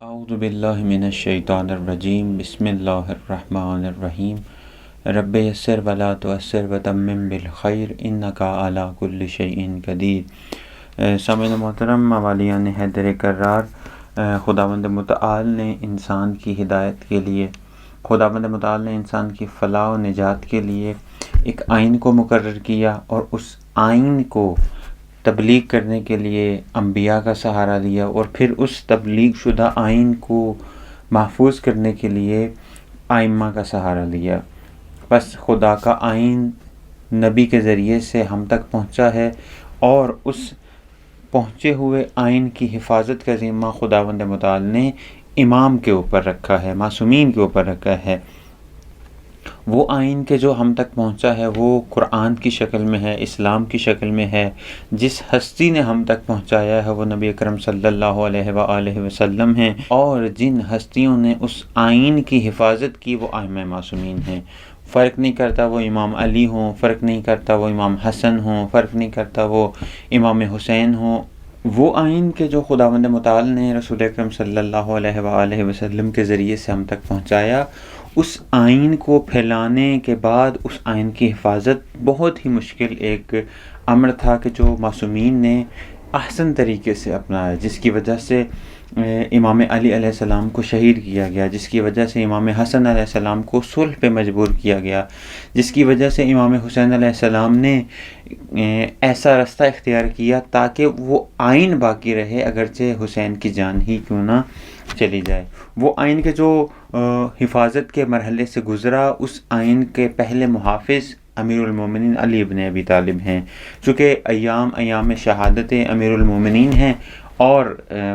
اعوذ باللہ من الشیطان الرجیم بسم اللہ الرحمن الرحیم رب یسر ولا تعسر وتمم بالخیر انکا علی کل شیء قدیر۔ سامعین محترم، موالیان حیدر کرار، خداوند متعال نے انسان کی ہدایت کے لیے، خداوند متعال نے انسان کی فلاح و نجات کے لیے ایک آئین کو مقرر کیا، اور اس آئین کو تبلیغ کرنے کے لیے انبیاء کا سہارا لیا، اور پھر اس تبلیغ شدہ آئین کو محفوظ کرنے کے لیے ائمہ کا سہارا لیا۔ بس خدا کا آئین نبی کے ذریعے سے ہم تک پہنچا ہے، اور اس پہنچے ہوئے آئین کی حفاظت کا ذمہ خداوند متعال نے امام کے اوپر رکھا ہے، معصومین کے اوپر رکھا ہے۔ وہ آئین کے جو ہم تک پہنچا ہے وہ قرآن کی شکل میں ہے، اسلام کی شکل میں ہے۔ جس ہستی نے ہم تک پہنچایا ہے وہ نبی اکرم صلی اللہ علیہ وآلہ وسلم ہیں، اور جن ہستیوں نے اس آئین کی حفاظت کی وہ ائمہ معصومین ہیں۔ فرق نہیں کرتا وہ امام علی ہوں، فرق نہیں کرتا وہ امام حسن ہوں، فرق نہیں کرتا وہ امام حسین ہوں۔ وہ آئین کے جو خداوند متعال نے رسول اکرم صلی اللہ علیہ وآلہ وسلم کے ذریعے سے ہم تک پہنچایا، اس آئین کو پھیلانے کے بعد اس آئین کی حفاظت بہت ہی مشکل ایک امر تھا کہ جو معصومین نے احسن طریقے سے اپنایا، جس کی وجہ سے امام علی علیہ السلام کو شہید کیا گیا، جس کی وجہ سے امام حسن علیہ السلام کو صلح پہ مجبور کیا گیا، جس کی وجہ سے امام حسین علیہ السلام نے ایسا رستہ اختیار کیا تاکہ وہ آئین باقی رہے، اگرچہ حسین کی جان ہی کیوں نہ چلی جائے۔ وہ آئین کے جو حفاظت کے مرحلے سے گزرا، اس آئین کے پہلے محافظ امیر المومنین علی ابن ابی طالب ہیں۔ چونکہ ایام شہادت امیر المومنین ہیں، اور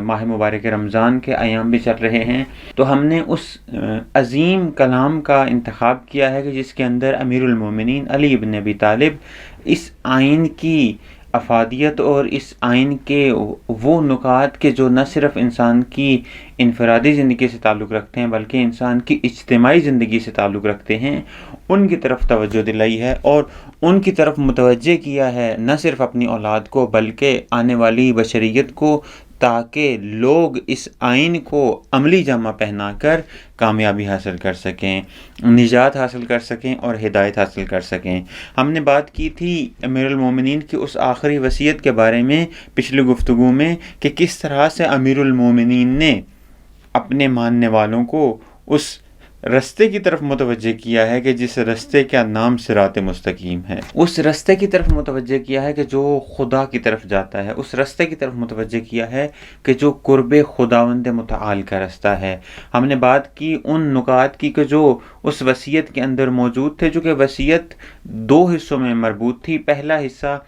ماہ مبارک رمضان کے ایام بھی چل رہے ہیں، تو ہم نے اس عظیم کلام کا انتخاب کیا ہے کہ جس کے اندر امیر المومنین علی ابن ابی طالب اس آئین کی افادیت اور اس آئین کے وہ نکات کے جو نہ صرف انسان کی انفرادی زندگی سے تعلق رکھتے ہیں بلکہ انسان کی اجتماعی زندگی سے تعلق رکھتے ہیں، ان کی طرف توجہ دلائی ہے، اور ان کی طرف متوجہ کیا ہے، نہ صرف اپنی اولاد کو بلکہ آنے والی بشریت کو، تاکہ لوگ اس آئین کو عملی جامہ پہنا کر کامیابی حاصل کر سکیں، نجات حاصل کر سکیں اور ہدایت حاصل کر سکیں۔ ہم نے بات کی تھی امیر المومنین کی اس آخری وصیت کے بارے میں پچھلی گفتگو میں، کہ کس طرح سے امیر المومنین نے اپنے ماننے والوں کو اس رستے کی طرف متوجہ کیا ہے کہ جس رستے کا نام صراط مستقیم ہے، اس رستے کی طرف متوجہ کیا ہے کہ جو خدا کی طرف جاتا ہے، اس رستے کی طرف متوجہ کیا ہے کہ جو قرب خداوند متعال کا رستہ ہے۔ ہم نے بات کی ان نکات کی کہ جو اس وصیت کے اندر موجود تھے، جو کہ وصیت دو حصوں میں مربوط تھی۔ پہلا حصہ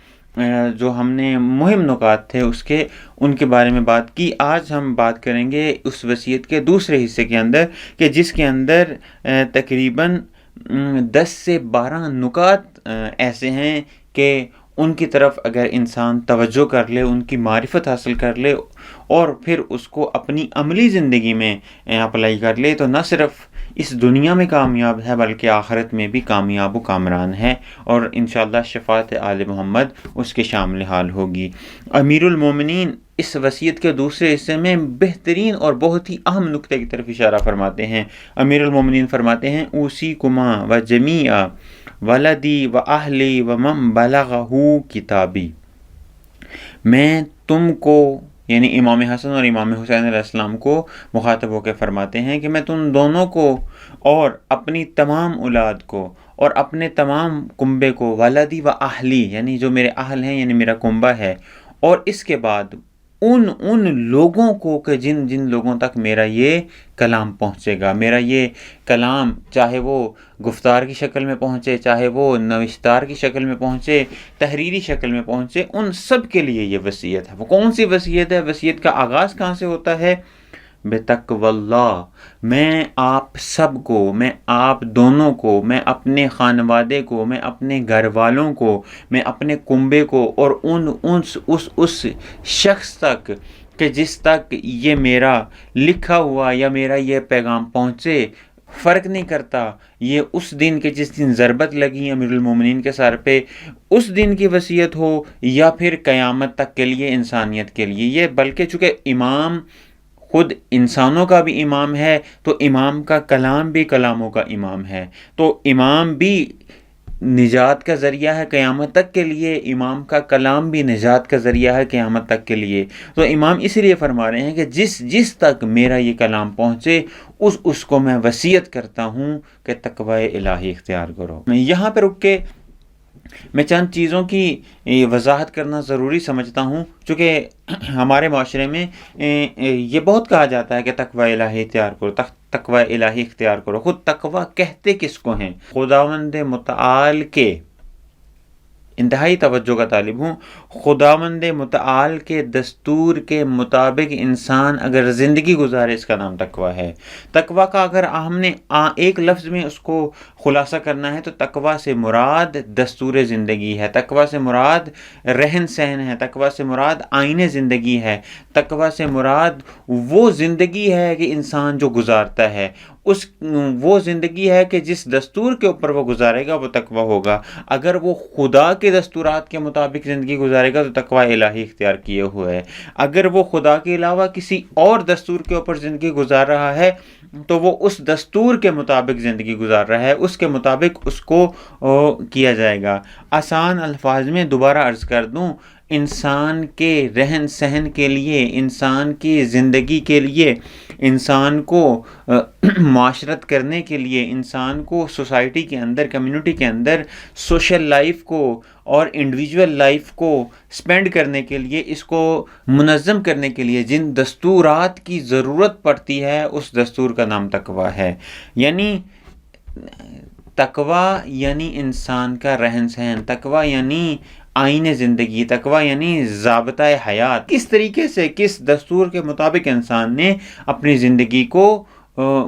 جو ہم نے مہم نکات تھے اس کے، ان کے بارے میں بات کی۔ آج ہم بات کریں گے اس وصیت کے دوسرے حصے کے اندر، کہ جس کے اندر تقریباً 10 سے 12 نکات ایسے ہیں کہ ان کی طرف اگر انسان توجہ کر لے، ان کی معرفت حاصل کر لے اور پھر اس کو اپنی عملی زندگی میں اپلائی کر لے، تو نہ صرف اس دنیا میں کامیاب ہے بلکہ آخرت میں بھی کامیاب و کامران ہے، اور انشاءاللہ شفاعت آل محمد اس کے شامل حال ہوگی۔ امیر المومنین اس وصیت کے دوسرے حصے میں بہترین اور بہت ہی اہم نکتے کی طرف اشارہ فرماتے ہیں۔ امیر المومنین فرماتے ہیں: اوصیکما و جمیع ولدی و اہلی و من بلغہ کتابی۔ میں تم کو، یعنی امام حسن اور امام حسین علیہ السلام کو مخاطب ہو کے فرماتے ہیں کہ میں تم دونوں کو اور اپنی تمام اولاد کو اور اپنے تمام کنبے کو، ولدی و اہلی یعنی جو میرے اہل ہیں، یعنی میرا کنبہ ہے، اور اس کے بعد ان لوگوں کو کہ جن لوگوں تک میرا یہ کلام پہنچے گا، میرا یہ کلام چاہے وہ گفتار کی شکل میں پہنچے، چاہے وہ نوشتار کی شکل میں پہنچے، تحریری شکل میں پہنچے، ان سب کے لیے یہ وصیت ہے۔ وہ کون سی وصیت ہے؟ وصیت کا آغاز کہاں سے ہوتا ہے؟ بتقوی اللہ، میں آپ سب کو، میں آپ دونوں کو، میں اپنے خانوادے کو، میں اپنے گھر والوں کو، میں اپنے کنبے کو، اور اس شخص تک کہ جس تک یہ میرا لکھا ہوا یا میرا یہ پیغام پہنچے، فرق نہیں کرتا یہ اس دن کے جس دن ضربت لگی امیر المومنین کے سر پہ، اس دن کی وصیت ہو یا پھر قیامت تک کے لیے، انسانیت کے لیے یہ، بلکہ چونکہ امام خود انسانوں کا بھی امام ہے تو امام کا کلام بھی کلاموں کا امام ہے، تو امام بھی نجات کا ذریعہ ہے قیامت تک کے لیے، امام کا کلام بھی نجات کا ذریعہ ہے قیامت تک کے لیے۔ تو امام اس لیے فرما رہے ہیں کہ جس تک میرا یہ کلام پہنچے اس کو میں وصیت کرتا ہوں کہ تقوی الہی اختیار کرو۔ میں یہاں پہ رک کے میں چند چیزوں کی وضاحت کرنا ضروری سمجھتا ہوں، چونکہ ہمارے معاشرے میں یہ بہت کہا جاتا ہے کہ تقوی الہی اختیار کرو، تقوی الہی اختیار کرو۔ خود تقوی کہتے کس کو ہیں؟ خداوند متعال کے، انتہائی توجہ کا طالب ہوں، خداوند متعال کے دستور کے مطابق انسان اگر زندگی گزارے اس کا نام تقوی ہے۔ تقوی کا اگر ہم نے ایک لفظ میں اس کو خلاصہ کرنا ہے تو تقوی سے مراد دستور زندگی ہے، تقوی سے مراد رہن سہن ہے، تقوی سے مراد آئین زندگی ہے، تقوی سے مراد وہ زندگی ہے کہ انسان جو گزارتا ہے، وہ زندگی ہے کہ جس دستور کے اوپر وہ گزارے گا وہ تقوی ہوگا۔ اگر وہ خدا کے دستورات کے مطابق زندگی گزارے گا تو تقوی الہی اختیار کیے ہوئے ہے۔ اگر وہ خدا کے علاوہ کسی اور دستور کے اوپر زندگی گزار رہا ہے تو وہ اس دستور کے مطابق زندگی گزار رہا ہے، اس کے مطابق اس کو کیا جائے گا۔ آسان الفاظ میں دوبارہ عرض کر دوں، انسان کے رہن سہن کے لیے، انسان کی زندگی کے لیے، انسان کو معاشرت کرنے کے لیے، انسان کو سوسائٹی کے اندر، کمیونٹی کے اندر سوشل لائف کو اور انڈیویجول لائف کو سپینڈ کرنے کے لیے، اس کو منظم کرنے کے لیے جن دستورات کی ضرورت پڑتی ہے اس دستور کا نام تقوی ہے۔ یعنی تقوی یعنی انسان کا رہن سہن، تقوی یعنی آئین زندگی، تقوی یعنی ضابطہ حیات، کس طریقے سے، کس دستور کے مطابق انسان نے اپنی زندگی کو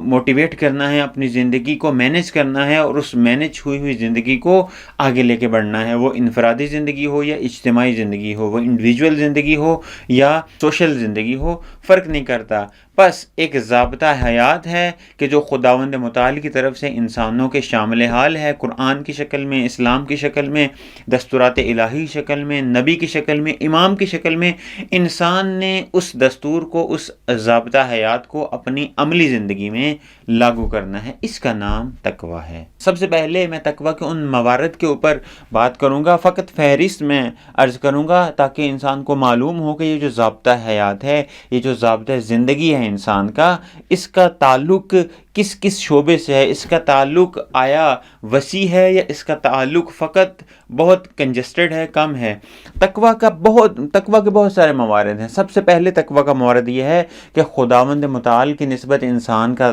موٹیویٹ کرنا ہے، اپنی زندگی کو مینیج کرنا ہے، اور اس مینیج ہوئی زندگی کو آگے لے کے بڑھنا ہے۔ وہ انفرادی زندگی ہو یا اجتماعی زندگی ہو، وہ انڈیویجول زندگی ہو یا سوشل زندگی ہو، فرق نہیں کرتا۔ بس ایک ضابطہ حیات ہے کہ جو خداوند متعال کی طرف سے انسانوں کے شامل حال ہے، قرآن کی شکل میں، اسلام کی شکل میں، دستورات الہی کی شکل میں، نبی کی شکل میں، امام کی شکل میں۔ انسان نے اس دستور کو، اس ضابطہ حیات کو اپنی عملی زندگی میں لاگو کرنا ہے، اس کا نام تقوی ہے۔ سب سے پہلے میں تقوی کے ان موارد کے اوپر بات کروں گا، فقط فہرست میں عرض کروں گا تاکہ انسان کو معلوم ہو کہ یہ جو ضابطہ حیات ہے، یہ جو ضابطہ زندگی ہے انسان کا، اس کا تعلق کس شعبے سے ہے، اس کا تعلق آیا وسیع ہے یا اس کا تعلق فقط بہت کنجسٹڈ ہے، کم ہے۔ تقوی کے بہت سارے موارد ہیں۔ سب سے پہلے تقوی کا موارد یہ ہے کہ خداوند متعال کی نسبت انسان کا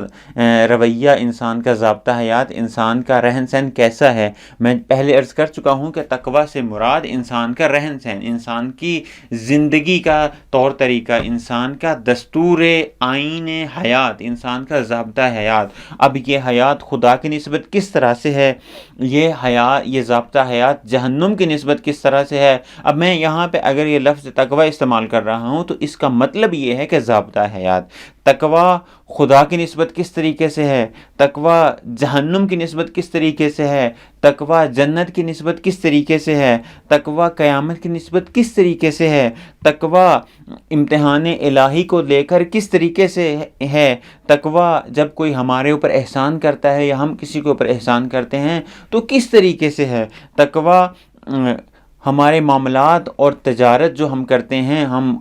رویہ، انسان کا ضابطہ حیات، انسان کا رہن سہن کیسا ہے۔ میں پہلے عرض کر چکا ہوں کہ تقوی سے مراد انسان کا رہن سہن، انسان کی زندگی کا طور طریقہ، انسان کا دستور آئین حیات، انسان کا ضابطہ حیات۔ اب یہ حیات خدا کی نسبت کس طرح سے ہے، یہ ضابطہ حیات جہنم کی نسبت کس طرح سے ہے۔ اب میں یہاں پہ اگر یہ لفظ تقوی استعمال کر رہا ہوں تو اس کا مطلب یہ ہے کہ ضابطہ حیات، تقوی خدا کی نسبت کس طریقے سے ہے، تقوی جہنم کی نسبت کس طریقے سے ہے، تقوی جنت کی نسبت کس طریقے سے ہے، تقوی قیامت کی نسبت کس طریقے سے ہے، تقوی امتحان الہی کو لے کر کس طریقے سے ہے، تقوی جب کوئی ہمارے اوپر احسان کرتا ہے یا ہم کسی کے اوپر احسان کرتے ہیں تو کس طریقے سے ہے، تقوی ہمارے معاملات اور تجارت جو ہم کرتے ہیں، ہم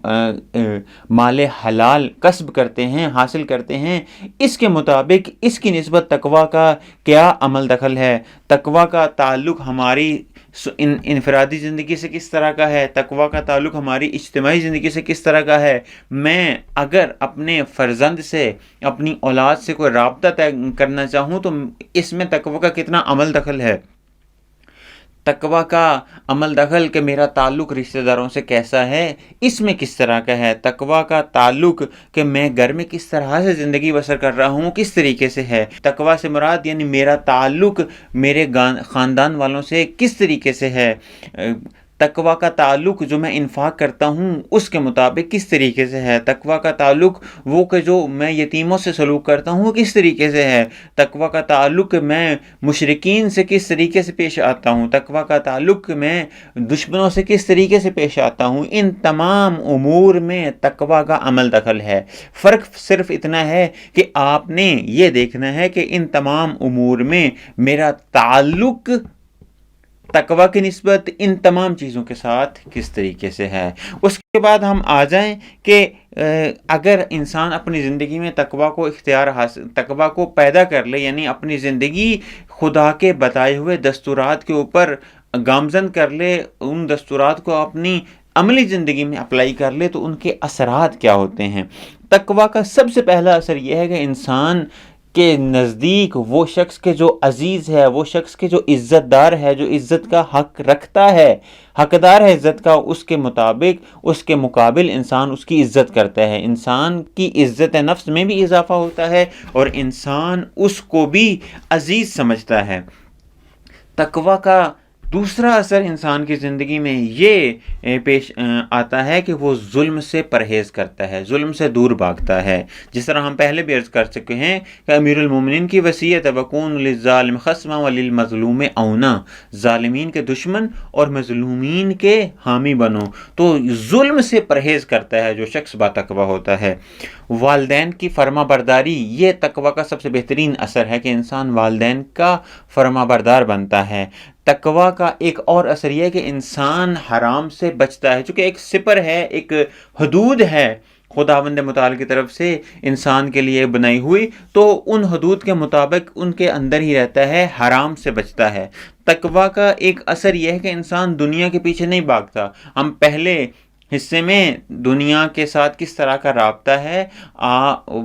مال حلال کسب کرتے ہیں، حاصل کرتے ہیں، اس کے مطابق اس کی نسبت تقوی کا کیا عمل دخل ہے، تقوی کا تعلق ہماری انفرادی زندگی سے کس طرح کا ہے، تقوی کا تعلق ہماری اجتماعی زندگی سے کس طرح کا ہے۔ میں اگر اپنے فرزند سے، اپنی اولاد سے کوئی رابطہ طے کرنا چاہوں تو اس میں تقوی کا کتنا عمل دخل ہے، تقوی کا عمل دخل کہ میرا تعلق رشتہ داروں سے کیسا ہے، اس میں کس طرح کا ہے، تقوی کا تعلق کہ میں گھر میں کس طرح سے زندگی بسر کر رہا ہوں کس طریقے سے ہے، تقوی سے مراد یعنی میرا تعلق میرے خاندان والوں سے کس طریقے سے ہے، تقوی کا تعلق جو میں انفاق کرتا ہوں اس کے مطابق کس طریقے سے ہے، تقوی کا تعلق وہ کہ جو میں یتیموں سے سلوک کرتا ہوں وہ کس طریقے سے ہے، تقوی کا تعلق میں مشرکین سے کس طریقے سے پیش آتا ہوں، تقوی کا تعلق میں دشمنوں سے کس طریقے سے پیش آتا ہوں، ان تمام امور میں تقوی کا عمل دخل ہے۔ فرق صرف اتنا ہے کہ آپ نے یہ دیکھنا ہے کہ ان تمام امور میں میرا تعلق تقوی کی نسبت ان تمام چیزوں کے ساتھ کس طریقے سے ہے۔ اس کے بعد ہم آ جائیں کہ اگر انسان اپنی زندگی میں تقوی کو پیدا کر لے، یعنی اپنی زندگی خدا کے بتائے ہوئے دستورات کے اوپر گامزن کر لے، ان دستورات کو اپنی عملی زندگی میں اپلائی کر لے، تو ان کے اثرات کیا ہوتے ہیں۔ تقوی کا سب سے پہلا اثر یہ ہے کہ انسان کے نزدیک وہ شخص کے جو عزیز ہے، وہ شخص کے جو عزت دار ہے، جو عزت کا حق رکھتا ہے، حقدار ہے عزت کا، اس کے مطابق اس کے مقابل انسان اس کی عزت کرتا ہے، انسان کی عزت نفس میں بھی اضافہ ہوتا ہے اور انسان اس کو بھی عزیز سمجھتا ہے۔ تقوی کا دوسرا اثر انسان کی زندگی میں یہ پیش آتا ہے کہ وہ ظلم سے پرہیز کرتا ہے، ظلم سے دور بھاگتا ہے۔ جس طرح ہم پہلے بھی عرض کر چکے ہیں کہ امیر المومنین کی وصیت ہے وَكُونُ لِلظَّالِمِ خَصْمًا وَلِلْمَظْلُومِ عَوْنًا، ظالمین کے دشمن اور مظلومین کے حامی بنو۔ تو ظلم سے پرہیز کرتا ہے جو شخص با تقوی ہوتا ہے۔ والدین کی فرما برداری، یہ تقوی کا سب سے بہترین اثر ہے کہ انسان والدین کا فرما بردار بنتا ہے۔ تقوی کا ایک اور اثر یہ ہے کہ انسان حرام سے بچتا ہے، چونکہ ایک سپر ہے، ایک حدود ہے خداوند متعال کی طرف سے انسان کے لیے بنائی ہوئی، تو ان حدود کے مطابق ان کے اندر ہی رہتا ہے، حرام سے بچتا ہے۔ تقوی کا ایک اثر یہ ہے کہ انسان دنیا کے پیچھے نہیں بھاگتا۔ ہم پہلے حصے میں دنیا کے ساتھ کس طرح کا رابطہ ہے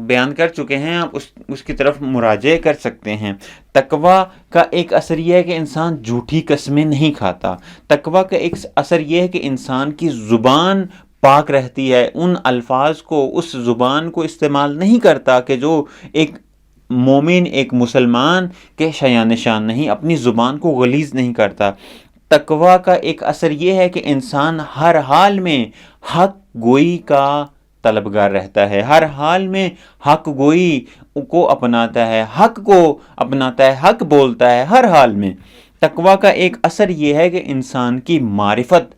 بیان کر چکے ہیں، آپ اس کی طرف مراجعہ کر سکتے ہیں۔ تقوی کا ایک اثر یہ ہے کہ انسان جھوٹی قسمیں نہیں کھاتا۔ تقوی کا ایک اثر یہ ہے کہ انسان کی زبان پاک رہتی ہے، ان الفاظ کو، اس زبان کو استعمال نہیں کرتا کہ جو ایک مومن، ایک مسلمان کے شایان شان نہیں، اپنی زبان کو غلیظ نہیں کرتا۔ تقوی کا ایک اثر یہ ہے کہ انسان ہر حال میں حق گوئی کا طلبگار رہتا ہے، ہر حال میں حق گوئی کو اپناتا ہے، حق کو اپناتا ہے، حق بولتا ہے ہر حال میں۔ تقوی کا ایک اثر یہ ہے کہ انسان کی معرفت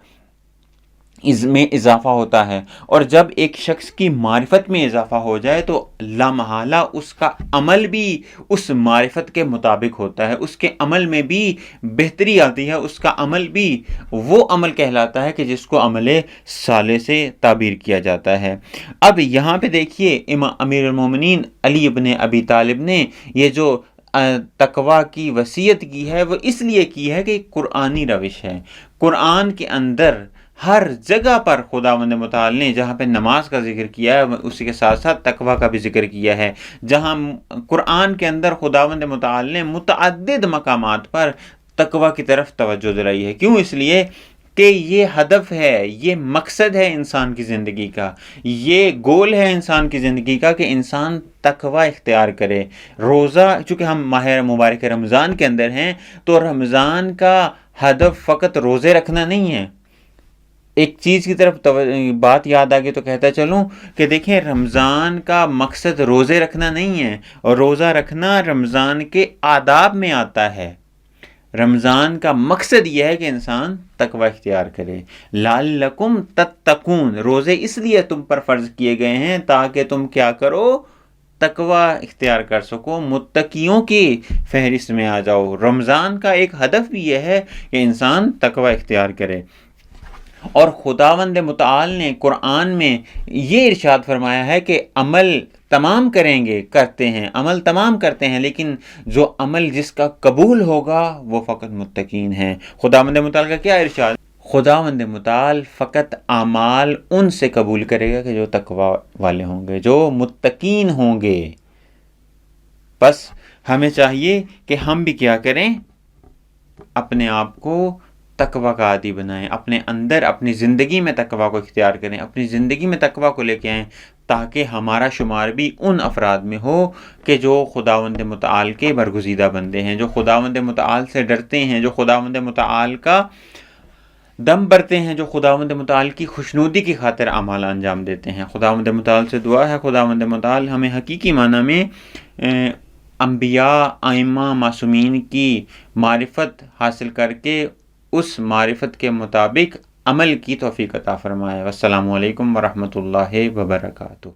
میں اضافہ ہوتا ہے، اور جب ایک شخص کی معرفت میں اضافہ ہو جائے تو لا محالہ اس کا عمل بھی اس معرفت کے مطابق ہوتا ہے، اس کے عمل میں بھی بہتری آتی ہے، اس کا عمل بھی وہ عمل کہلاتا ہے کہ جس کو عمل صالح سے تعبیر کیا جاتا ہے۔ اب یہاں پہ دیکھیے امیر المومنین علی ابن ابی طالب نے یہ جو تقوی کی وصیت کی ہے وہ اس لیے کی ہے کہ قرآنی روش ہے۔ قرآن کے اندر ہر جگہ پر خداوند متعال نے جہاں پہ نماز کا ذکر کیا ہے اسی کے ساتھ ساتھ تقوی کا بھی ذکر کیا ہے۔ جہاں قرآن کے اندر خداوند متعال نے متعدد مقامات پر تقوی کی طرف توجہ دلائی ہے۔ کیوں؟ اس لیے کہ یہ ہدف ہے، یہ مقصد ہے انسان کی زندگی کا، یہ گول ہے انسان کی زندگی کا کہ انسان تقوی اختیار کرے۔ روزہ، چونکہ ہم ماہ مبارک رمضان کے اندر ہیں تو رمضان کا ہدف فقط روزے رکھنا نہیں ہے۔ ایک چیز کی طرف بات یاد آ گئی تو کہتا چلوں کہ دیکھیں رمضان کا مقصد روزے رکھنا نہیں ہے، اور روزہ رکھنا رمضان کے آداب میں آتا ہے۔ رمضان کا مقصد یہ ہے کہ انسان تقوی اختیار کرے۔ لعلکم تتقون، روزے اس لیے تم پر فرض کیے گئے ہیں تاکہ تم کیا کرو؟ تقوی اختیار کر سکو، متقیوں کی فہرست میں آ جاؤ۔ رمضان کا ایک ہدف بھی یہ ہے کہ انسان تقوی اختیار کرے۔ اور خداوند متعال نے قرآن میں یہ ارشاد فرمایا ہے کہ عمل تمام کریں گے، کرتے ہیں، عمل تمام کرتے ہیں، لیکن جو عمل جس کا قبول ہوگا وہ فقط متقین ہیں۔ خداوند متعال کا کیا ارشاد؟ خداوند متعال فقط اعمال ان سے قبول کرے گا کہ جو تقوی والے ہوں گے، جو متقین ہوں گے۔ بس ہمیں چاہیے کہ ہم بھی کیا کریں؟ اپنے آپ کو تقوی کا عادی بنائیں، اپنے اندر اپنی زندگی میں تقوی کو اختیار کریں، اپنی زندگی میں تقوی کو لے کے آئیں، تاکہ ہمارا شمار بھی ان افراد میں ہو کہ جو خداوند متعال کے برگزیدہ بندے ہیں، جو خداوند متعال سے ڈرتے ہیں، جو خداوند متعال کا دم برتے ہیں جو خداوند متعال کی خوشنودی کی خاطر اعمال انجام دیتے ہیں۔ خداوند متعال سے دعا ہے خداوند متعال ہمیں حقیقی معنی میں انبیاء، ائمہ، معصومین کی معرفت حاصل کر کے اس معرفت کے مطابق عمل کی توفیق عطا فرمائے۔ والسلام علیکم ورحمۃ اللہ وبرکاتہ۔